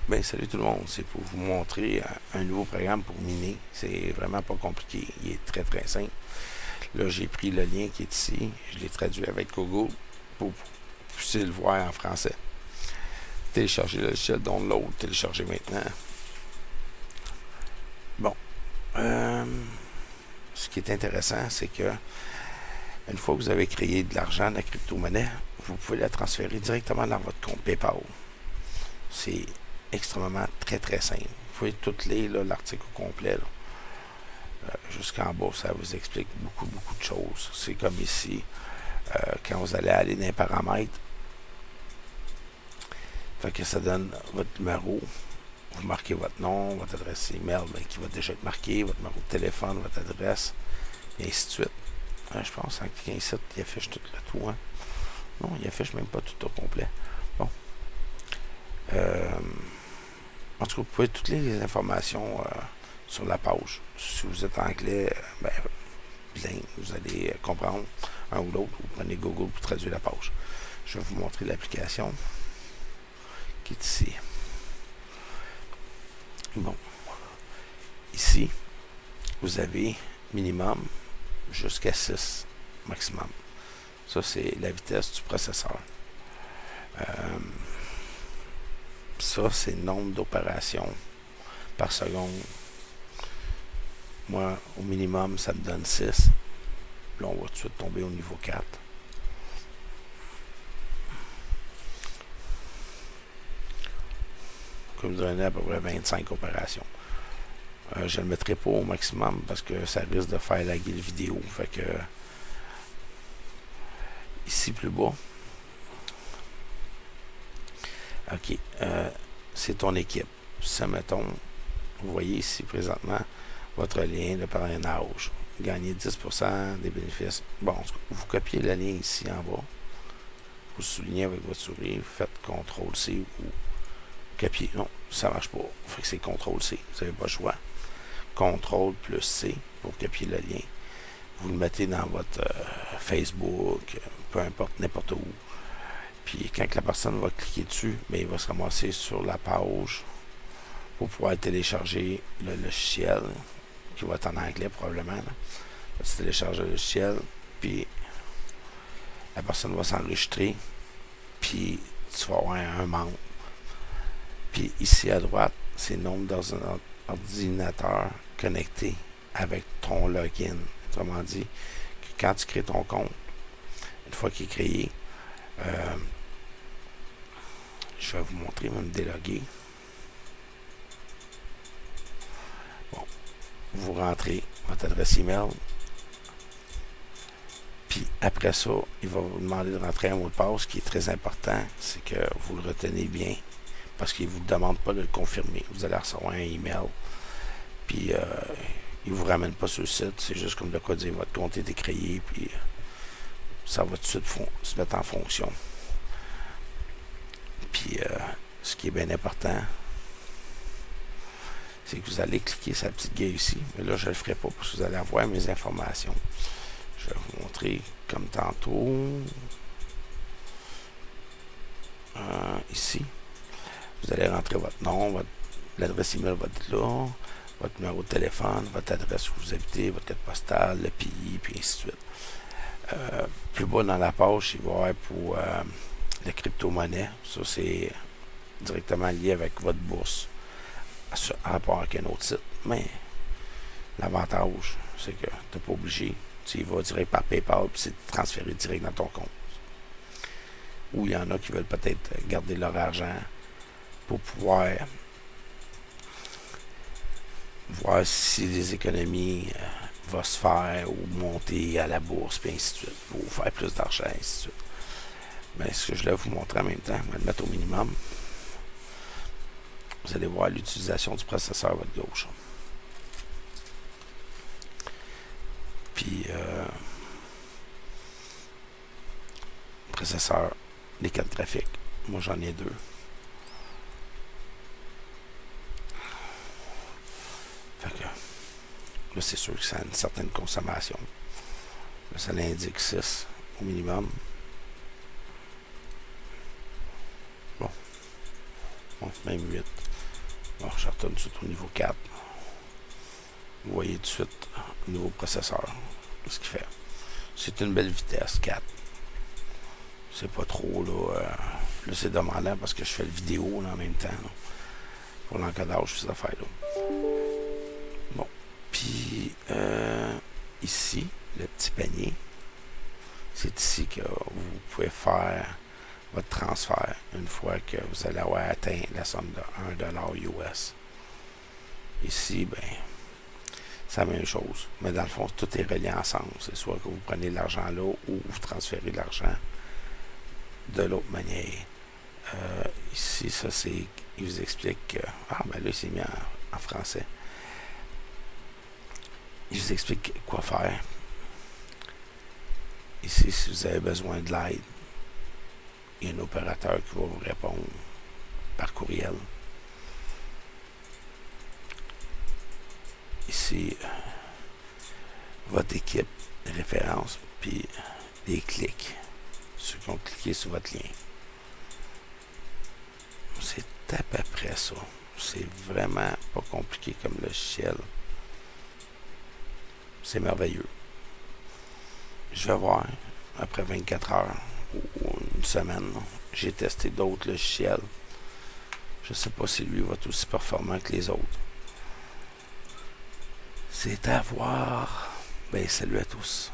Ben, salut tout le monde, c'est pour vous montrer un nouveau programme pour miner. C'est vraiment pas compliqué, il est très très simple. Là, j'ai pris le lien qui est ici, je l'ai traduit avec Google pour que vous puissiez le voir en français. Télécharger le logiciel, download, télécharger maintenant. Bon, ce qui est intéressant, c'est que une fois que vous avez créé de l'argent, de la crypto-monnaie, vous pouvez la transférer directement dans votre compte PayPal. C'est extrêmement très très simple. Vous pouvez tout lire l'article au complet. Jusqu'en bas, ça vous explique beaucoup de choses. C'est comme ici, quand vous allez aller dans les paramètres, fait que ça donne votre numéro, vous marquez votre nom, votre adresse email qui va déjà être marqué, votre numéro de téléphone, votre adresse, et ainsi de suite. Je pense en cliquant ici, il affiche tout le tout. Non, il affiche même pas tout au complet. Bon. En tout cas, vous pouvez toutes les informations sur la page. Si vous êtes anglais, bilingue, vous allez comprendre un ou l'autre. Vous prenez Google pour traduire la page. Je vais vous montrer l'application qui est ici. Bon. Ici, vous avez minimum jusqu'à 6 maximum. Ça, c'est la vitesse du processeur. Ça, c'est le nombre d'opérations par seconde. Moi, au minimum, ça me donne 6. Là, on va tout de suite tomber au niveau 4. Comme je dirais, à peu près 25 opérations. Je ne le mettrai pas au maximum parce que ça risque de faire laguer le vidéo. Fait que ici plus bas. OK. C'est ton équipe. Ça, mettons, vous voyez ici présentement votre lien de parrainage. Gagnez 10% des bénéfices. Bon, vous copiez le lien ici en bas. Vous soulignez avec votre souris. Vous faites CTRL-C ou copier. Non, ça ne marche pas. Fait que c'est CTRL-C. Vous n'avez pas le choix. CTRL plus C pour copier le lien. Vous le mettez dans votre Facebook, peu importe, n'importe où. Puis quand la personne va cliquer dessus, mais il va se ramasser sur la page pour pouvoir télécharger le logiciel, qui va être en anglais probablement. Là. Tu télécharges le logiciel, puis la personne va s'enregistrer, puis tu vas avoir un membre. Puis ici à droite, c'est le nombre d'ordinateurs connectés avec ton login. Autrement dit, que quand tu crées ton compte, une fois qu'il est créé, je vais vous montrer, même déloguer. Bon, vous rentrez votre adresse email. Puis après ça, il va vous demander de rentrer un mot de passe qui est très important, c'est que vous le retenez bien parce qu'il ne vous demande pas de le confirmer. Vous allez recevoir un email. Puis il ne vous ramène pas sur le site, c'est juste comme de quoi dire votre compte est créé, puis ça va tout de suite se mettre en fonction. Puis ce qui est bien important, c'est que vous allez cliquer sur la petite gueule ici. Mais là, je ne le ferai pas parce que vous allez avoir mes informations. Je vais vous montrer comme tantôt. Ici, vous allez rentrer votre nom, l'adresse email va être là, votre numéro de téléphone, votre adresse où vous habitez, votre code postal, le pays, puis ainsi de suite. Plus bas dans la page, il va y avoir pour la crypto-monnaie. Ça, c'est directement lié avec votre bourse à rapport avec un autre site. Mais l'avantage, c'est que tu n'es pas obligé. Tu y vas direct par PayPal puis c'est transféré direct dans ton compte. Ou il y en a qui veulent peut-être garder leur argent pour pouvoir voir si les économies vont se faire ou monter à la bourse, puis ainsi de suite, pour faire plus d'argent, ainsi de suite. Mais ce que je vais vous montrer en même temps, je vais le mettre au minimum. Vous allez voir l'utilisation du processeur à votre gauche. Puis, processeur, les cartes graphiques. Moi, j'en ai 2. Fait que, là, c'est sûr que ça a une certaine consommation. Là, ça l'indique 6 au minimum. Bon. Bon, même 8. Bon, je retourne tout de suite au niveau 4. Vous voyez tout de suite le nouveau processeur. Ce qu'il fait. C'est une belle vitesse, 4. C'est pas trop, là. Là, c'est demandant parce que je fais le vidéo là, en même temps. Là, pour l'encodage, ces affaires-là. Bon. Puis, ici, le petit panier. C'est ici que vous pouvez faire votre transfert une fois que vous allez avoir atteint la somme de $1 US. Ici, ben, c'est la même chose. Mais dans le fond, tout est relié ensemble. C'est soit que vous prenez l'argent là ou vous transférez l'argent de l'autre manière. Ici, ça, c'est... Il vous explique que... Ah, ben là, il s'est mis en français. Il vous explique quoi faire. Ici, si vous avez besoin de l'aide, il y a un opérateur qui va vous répondre par courriel. Ici, votre équipe, référence, puis des clics. Ceux qui ont cliqué sur votre lien. C'est à peu près ça. C'est vraiment pas compliqué comme logiciel. C'est merveilleux. Je vais voir, après 24 heures ou une semaine, j'ai testé d'autres logiciels. Je ne sais pas si lui va être aussi performant que les autres. C'est à voir. Ben, salut à tous.